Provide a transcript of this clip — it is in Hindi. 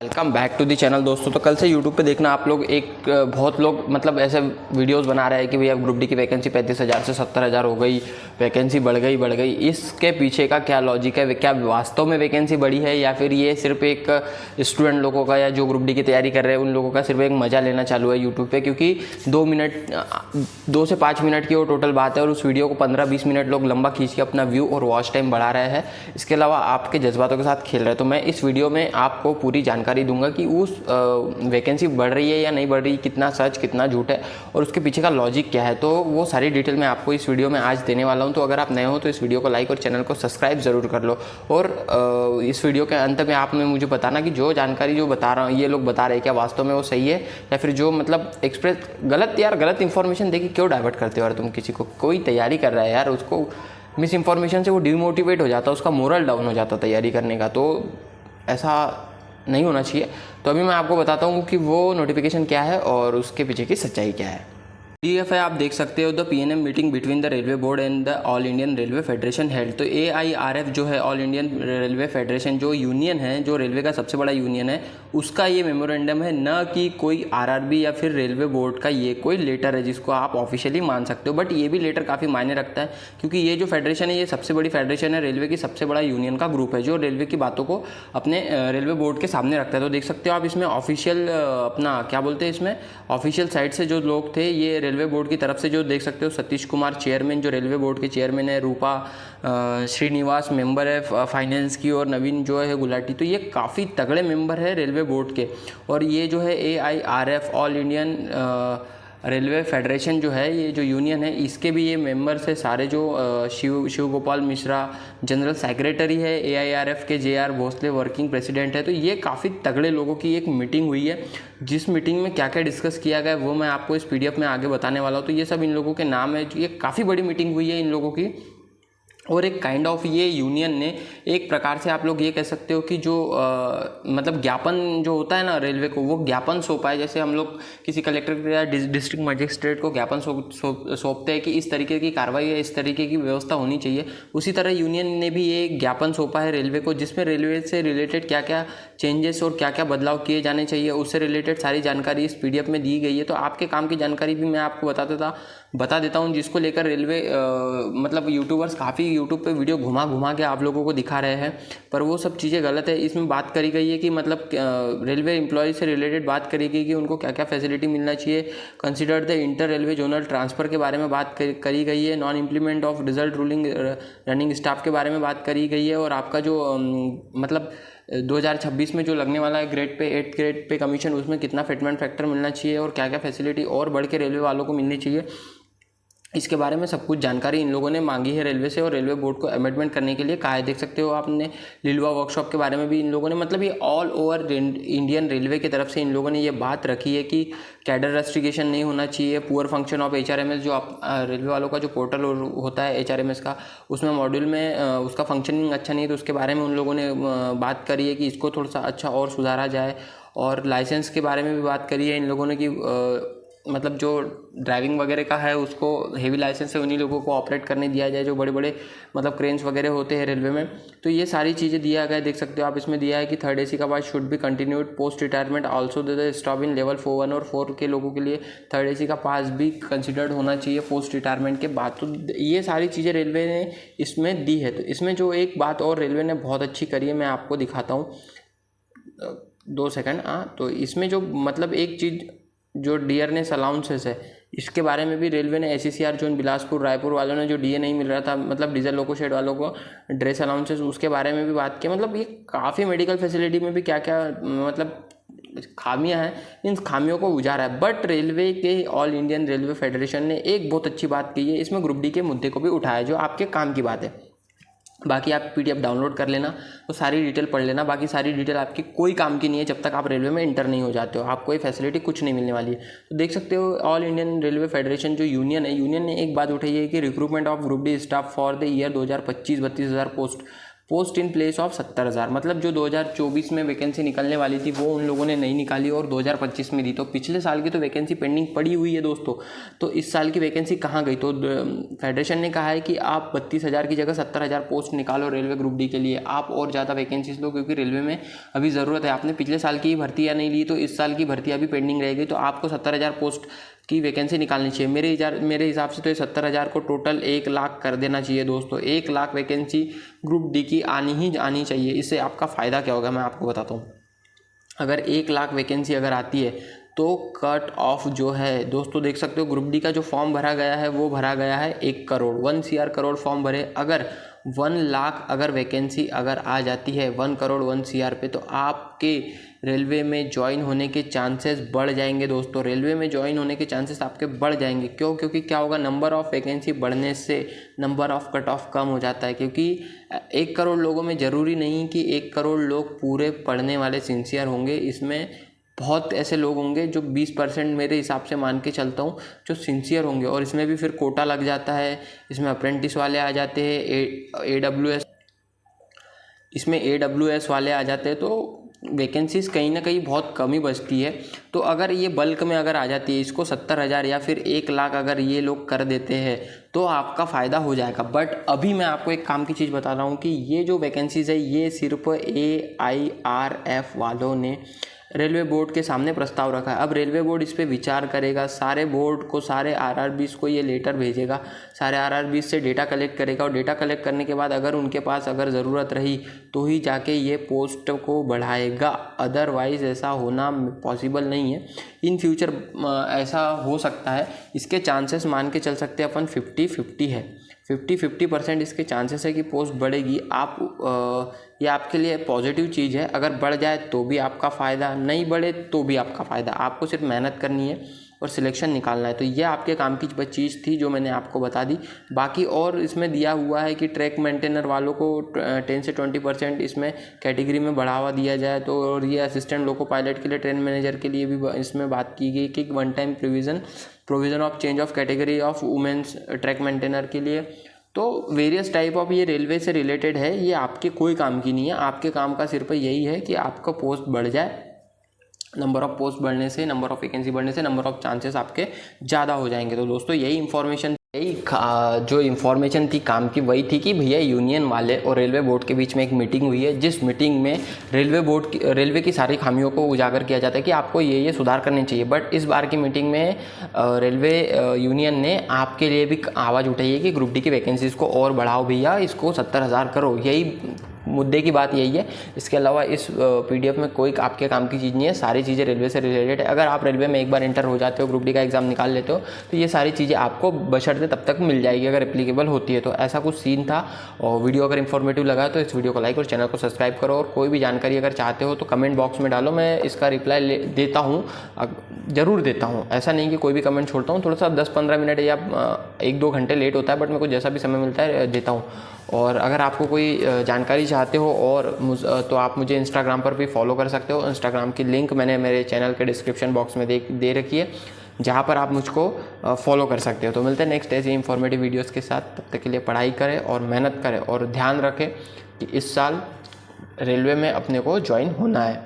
Welcome back to the channel दोस्तों। तो कल से यूट्यूब पे देखना आप लोग बहुत लोग मतलब ऐसे वीडियोस बना रहे हैं कि भैया ग्रुप डी की वैकेंसी 35,000 से 70,000 हो गई, वैकेंसी बढ़ गई। इसके पीछे का क्या लॉजिक है? क्या वास्तव में वैकेंसी बढ़ी है या फिर ये सिर्फ एक स्टूडेंट लोगों का या जो ग्रुप डी की तैयारी कर रहे हैं उन लोगों का सिर्फ एक मज़ा लेना चालू है यूट्यूब पर? क्योंकि 2 से 5 मिनट की वो टोटल बात है और उस वीडियो को 15-20 मिनट लोग लंबा खींच के अपना व्यू और वॉच टाइम बढ़ा रहे हैं। इसके अलावा आपके जज्बातों के साथ खेल रहे हैं। तो मैं इस वीडियो में आपको पूरी जानकारी दूंगा कि उस वैकेंसी बढ़ रही है या नहीं बढ़ रही, कितना सच कितना झूठ है और उसके पीछे का लॉजिक क्या है। तो वो सारी डिटेल मैं आपको इस वीडियो में आज देने वाला हूं। तो अगर आप नए हो तो इस वीडियो को लाइक और चैनल को सब्सक्राइब ज़रूर कर लो। और इस वीडियो के अंत में आपने मुझे बताना कि जो जानकारी जो बता रहा हूँ ये लोग बता रहे हैं क्या वास्तव में वो सही है या फिर जो मतलब एक्सप्रेस गलत इन्फॉर्मेशन देके क्यों डाइवर्ट करते हो यार तुम किसी को। कोई तैयारी कर रहा है यार, उसको मिस इन्फॉर्मेशन से वो डिमोटिवेट हो जाता है, उसका मोरल डाउन हो जाता तैयारी करने का। तो ऐसा नहीं होना चाहिए। तो अभी मैं आपको बताता हूँ कि वो नोटिफिकेशन क्या है और उसके पीछे की सच्चाई क्या है। PDF है, आप देख सकते हो the PNM meeting between the railway board and the all Indian railway federation held. तो AIRF जो है ऑल इंडियन रेलवे फेडरेशन जो यूनियन है, जो रेलवे का सबसे बड़ा यूनियन है, उसका ये मेमोरेंडम है, न कि कोई RRB या फिर रेलवे बोर्ड का ये कोई लेटर है जिसको आप ऑफिशियली मान सकते हो। बट ये भी लेटर काफ़ी मायने रखता है क्योंकि ये जो फेडरेशन है ये सबसे बड़ी फेडरेशन है, रेलवे की सबसे बड़ा यूनियन का ग्रुप है जो रेलवे की बातों को अपने रेलवे बोर्ड के सामने रखता है। तो देख सकते हो आप इसमें ऑफिशियल अपना क्या बोलते हैं, इसमें ऑफिशियल साइड से जो लोग थे ये रेलवे बोर्ड की तरफ से जो देख सकते हो, सतीश कुमार चेयरमैन जो रेलवे बोर्ड के चेयरमैन है, रूपा श्रीनिवास मेंबर है फाइनेंस की और नवीन जो है गुलाटी। तो ये काफ़ी तगड़े मेंबर है रेलवे बोर्ड के। और ये जो है AIRF all Indian railway federation जो है, ये जो यूनियन है इसके भी ये मेंबर्स है सारे। जो शिव गोपाल मिश्रा जनरल सेक्रेटरी है AIRF के, JR भोसले वर्किंग प्रेसिडेंट है। तो ये काफ़ी तगड़े लोगों की एक मीटिंग हुई है जिस मीटिंग में क्या क्या डिस्कस किया गया वो मैं आपको इस PDF में आगे बताने वाला हूँ। तो ये सब इन लोगों के नाम है। ये काफ़ी बड़ी मीटिंग हुई है इन लोगों की और एक काइंड ऑफ ये यूनियन ने एक प्रकार से आप लोग ये कह सकते हो कि जो मतलब ज्ञापन जो होता है ना रेलवे को, वो ज्ञापन सौंपा है। जैसे हम लोग किसी कलेक्टर या डिस्ट्रिक्ट मजिस्ट्रेट को ज्ञापन सौंपते हैं कि इस तरीके की कार्रवाई है, इस तरीके की व्यवस्था होनी चाहिए, उसी तरह यूनियन ने भी एक ज्ञापन सौंपा है रेलवे को जिसमें रेलवे से रिलेटेड क्या क्या चेंजेस और क्या क्या बदलाव किए जाने चाहिए उससे रिलेटेड सारी जानकारी इस PDF में दी गई है। तो आपके काम की जानकारी भी मैं आपको बता देता हूँ जिसको लेकर रेलवे मतलब यूट्यूबर्स काफ़ी यूट्यूब पे वीडियो घुमा के आप लोगों को दिखा रहे हैं, पर वो सब चीज़ें गलत है। इसमें बात करी गई है कि मतलब रेलवे एम्प्लॉय से रिलेटेड बात करी गई कि उनको क्या क्या फैसिलिटी मिलना चाहिए। Consider the inter railway zonal transfer के बारे में बात करी गई है। Non implement of result ruling running staff के बारे में बात करी गई है। और आपका जो मतलब 2026 में जो लगने वाला है grade pay 8th grade pay commission, उसमें कितना फिटमेंट फैक्टर मिलना चाहिए और क्या क्या फैसिलिटी और बढ़ के रेलवे वालों को मिलनी चाहिए, इसके बारे में सब कुछ जानकारी इन लोगों ने मांगी है रेलवे से और रेलवे बोर्ड को अमेंडमेंट करने के लिए कहा है। देख सकते हो आपने लिलवा वर्कशॉप के बारे में भी इन लोगों ने मतलब ये ऑल ओवर इंडियन रेलवे की तरफ से इन लोगों ने ये बात रखी है कि कैडर रेस्ट्रिक्शन नहीं होना चाहिए। पुअर फंक्शन ऑफ HRMS जो रेलवे वालों का जो पोर्टल होता है HRMS का, उसमें मॉड्यूल में उसका फंक्शनिंग अच्छा नहीं है, तो उसके बारे में उन लोगों ने बात करी है कि इसको थोड़ा सा अच्छा और सुधारा जाए। और लाइसेंस के बारे में भी बात करी है इन लोगों ने कि मतलब जो ड्राइविंग वगैरह का है उसको हेवी लाइसेंस से उन्हीं लोगों को ऑपरेट करने दिया जाए जो बड़े बड़े मतलब क्रेन्स वगैरह होते हैं रेलवे में। तो ये सारी चीज़ें दिया गया है। देख सकते हो आप इसमें दिया है कि 3rd AC का पास should be continued post retirement also the stop in level 4 1 और 4 के लोगों के लिए 3rd AC का पास भी कंसिडर्ड होना चाहिए पोस्ट रिटायरमेंट के बाद। तो ये सारी चीज़ें रेलवे ने इसमें दी है। तो इसमें जो एक बात और रेलवे ने बहुत अच्छी करी है, मैं आपको दिखाता हूँ 2 सेकंड। तो इसमें जो मतलब एक चीज़ जो डियरनेस अलाउंसेस है इसके बारे में भी रेलवे ने SCCR जोन बिलासपुर रायपुर वालों ने जो DA नहीं मिल रहा था मतलब डीजल लोको शेड वालों को ड्रेस अलाउंसेस, उसके बारे में भी बात की। मतलब ये काफ़ी मेडिकल फैसिलिटी में भी क्या क्या मतलब खामियां हैं, इन खामियों को बुझा रहा है। बट रेलवे के ऑल इंडियन रेलवे फेडरेशन ने एक बहुत अच्छी बात की है, इसमें ग्रुप डी के मुद्दे को भी उठाया जो आपके काम की बात है। बाकी आप PDF डाउनलोड कर लेना तो सारी डिटेल पढ़ लेना। बाकी सारी डिटेल आपकी कोई काम की नहीं है जब तक आप रेलवे में इंटर नहीं हो जाते हो, आपको ये फैसिलिटी कुछ नहीं मिलने वाली है। तो देख सकते हो ऑल इंडियन रेलवे फेडरेशन जो यूनियन है, यूनियन ने एक बात उठाई है कि recruitment of group D staff for the year 2025 32,000 post post in place of 70,000। मतलब जो 2024 में वैकेंसी निकलने वाली थी वो उन लोगों ने नहीं निकाली और 2025 में दी। तो पिछले साल की तो वैकेंसी पेंडिंग पड़ी हुई है दोस्तों। तो इस साल की वैकेंसी कहाँ गई? तो फेडरेशन ने कहा है कि आप 32,000 की जगह 70,000 पोस्ट निकालो रेलवे ग्रुप डी के लिए। आप और ज़्यादा वैकेंसीज लो, क्योंकि रेलवे में अभी ज़रूरत है। आपने पिछले साल की भर्तियाँ नहीं ली तो इस साल की भर्तियाँ भी पेंडिंग रहेगी। तो आपको 70,000 पोस्ट की वैकेंसी निकालनी चाहिए। मेरे हिसाब से तो ये 70,000 को टोटल 1 लाख कर देना चाहिए दोस्तों। 1 लाख वैकेंसी ग्रुप डी की आनी चाहिए। इससे आपका फ़ायदा क्या होगा मैं आपको बताता हूँ। अगर 1 लाख वैकेंसी अगर आती है तो कट ऑफ जो है दोस्तों देख सकते हो, ग्रुप डी का जो फॉर्म भरा गया है वो भरा गया है 1 करोड़ 1 CR करोड़ फॉर्म भरे। अगर 1 लाख अगर वैकेंसी अगर आ जाती है 1 करोड़ 1 CR पे, तो आपके रेलवे में ज्वाइन होने के चांसेस बढ़ जाएंगे दोस्तों। रेलवे में ज्वाइन होने के चांसेस आपके बढ़ जाएंगे। क्यों? क्योंकि क्या होगा, नंबर ऑफ़ वैकेंसी बढ़ने से नंबर ऑफ़ कट ऑफ कम हो जाता है। क्योंकि 1 करोड़ लोगों में ज़रूरी नहीं कि 1 करोड़ लोग पूरे पढ़ने वाले सिंसियर होंगे। इसमें बहुत ऐसे लोग होंगे जो 20% मेरे हिसाब से मान के चलता हूँ जो सिंसियर होंगे। और इसमें भी फिर कोटा लग जाता है, इसमें अप्रेंटिस वाले आ जाते हैं, इसमें AWS वाले आ जाते हैं। तो वैकेंसीज कहीं ना कहीं बहुत कम ही बचती है। तो अगर ये बल्क में अगर आ जाती है, इसको 70,000 या फिर 1 लाख अगर ये लोग कर देते हैं तो आपका फ़ायदा हो जाएगा। बट अभी मैं आपको एक काम की चीज़ बता रहा हूँ कि ये जो वैकेंसीज़ है ये सिर्फ AIRF वालों ने रेलवे बोर्ड के सामने प्रस्ताव रखा है। अब रेलवे बोर्ड इस पर विचार करेगा, सारे बोर्ड को, सारे RRBs को ये लेटर भेजेगा, सारे RRBs से डेटा कलेक्ट करेगा और डेटा कलेक्ट करने के बाद अगर उनके पास अगर ज़रूरत रही तो ही जाके ये पोस्ट को बढ़ाएगा। अदरवाइज़ ऐसा होना पॉसिबल नहीं है। इन फ्यूचर ऐसा हो सकता है। इसके चांसेस मान के चल सकते हैं अपन 50-50 है। 50-50% इसके चांसेस है कि पोस्ट बढ़ेगी। ये आपके लिए पॉजिटिव चीज़ है। अगर बढ़ जाए तो भी आपका फ़ायदा, नहीं बढ़े तो भी आपका फ़ायदा। आपको सिर्फ मेहनत करनी है और सिलेक्शन निकालना है। तो ये आपके काम की चीज़ थी जो मैंने आपको बता दी। बाकी और इसमें दिया हुआ है कि ट्रैक मेंटेनर वालों को 10 से 20% इसमें कैटेगरी में बढ़ावा दिया जाए। तो और ये असिस्टेंट लोको पायलट के लिए, ट्रेन मैनेजर के लिए भी इसमें बात की गई कि 1 time provision of change of category of womens track maintainer के लिए। तो वेरियस टाइप ऑफ ये रेलवे से रिलेटेड है। ये आपके कोई काम की नहीं है। आपके काम का सिर्फ यही है कि आपका पोस्ट बढ़ जाए। नंबर ऑफ पोस्ट बढ़ने से, नंबर ऑफ वैकेंसी बढ़ने से नंबर ऑफ चांसेस आपके ज़्यादा हो जाएंगे। तो दोस्तों यही जो इन्फॉर्मेशन थी काम की, वही थी कि भैया यूनियन वाले और रेलवे बोर्ड के बीच में एक मीटिंग हुई है, जिस मीटिंग में रेलवे की सारी खामियों को उजागर किया जाता है कि आपको ये सुधार करने चाहिए। बट इस बार की मीटिंग में रेलवे यूनियन ने आपके लिए भी आवाज़ उठाई है कि ग्रुप डी की वैकेंसीज़ को और बढ़ाओ भैया, इसको 70,000 करो। यही मुद्दे की बात यही है। इसके अलावा इस PDF में कोई आपके काम की चीज़ नहीं है। सारी चीज़ें रेलवे से रिलेटेड है। अगर आप रेलवे में एक बार एंटर हो जाते हो, ग्रुप डी का एग्ज़ाम निकाल लेते हो, तो ये सारी चीज़ें आपको बशर्ते तब तक मिल जाएगी अगर एप्लीकेबल होती है। तो ऐसा कुछ सीन था। और वीडियो अगर इन्फॉर्मेटिव लगा तो इस वीडियो को लाइक और चैनल को सब्सक्राइब करो। और कोई भी जानकारी अगर चाहते हो तो कमेंट बॉक्स में डालो, मैं इसका रिप्लाई देता हूँ, ज़रूर देता हूँ। ऐसा नहीं कि कोई भी कमेंट छोड़ता हूँ। थोड़ा सा 10-15 मिनट या 1-2 घंटे लेट होता है, बट मेरे को जैसा भी समय मिलता है देता हूँ। और अगर आपको कोई जानकारी चाहते हो और तो आप मुझे इंस्टाग्राम पर भी फॉलो कर सकते हो। इंस्टाग्राम की लिंक मैंने मेरे चैनल के डिस्क्रिप्शन बॉक्स में दे रखी है, जहाँ पर आप मुझको फॉलो कर सकते हो। तो मिलते हैं नेक्स्ट ऐसे इंफॉर्मेटिव वीडियोस के साथ। तब तक के लिए पढ़ाई करें और मेहनत करें और ध्यान रखें कि इस साल रेलवे में अपने को ज्वाइन होना है।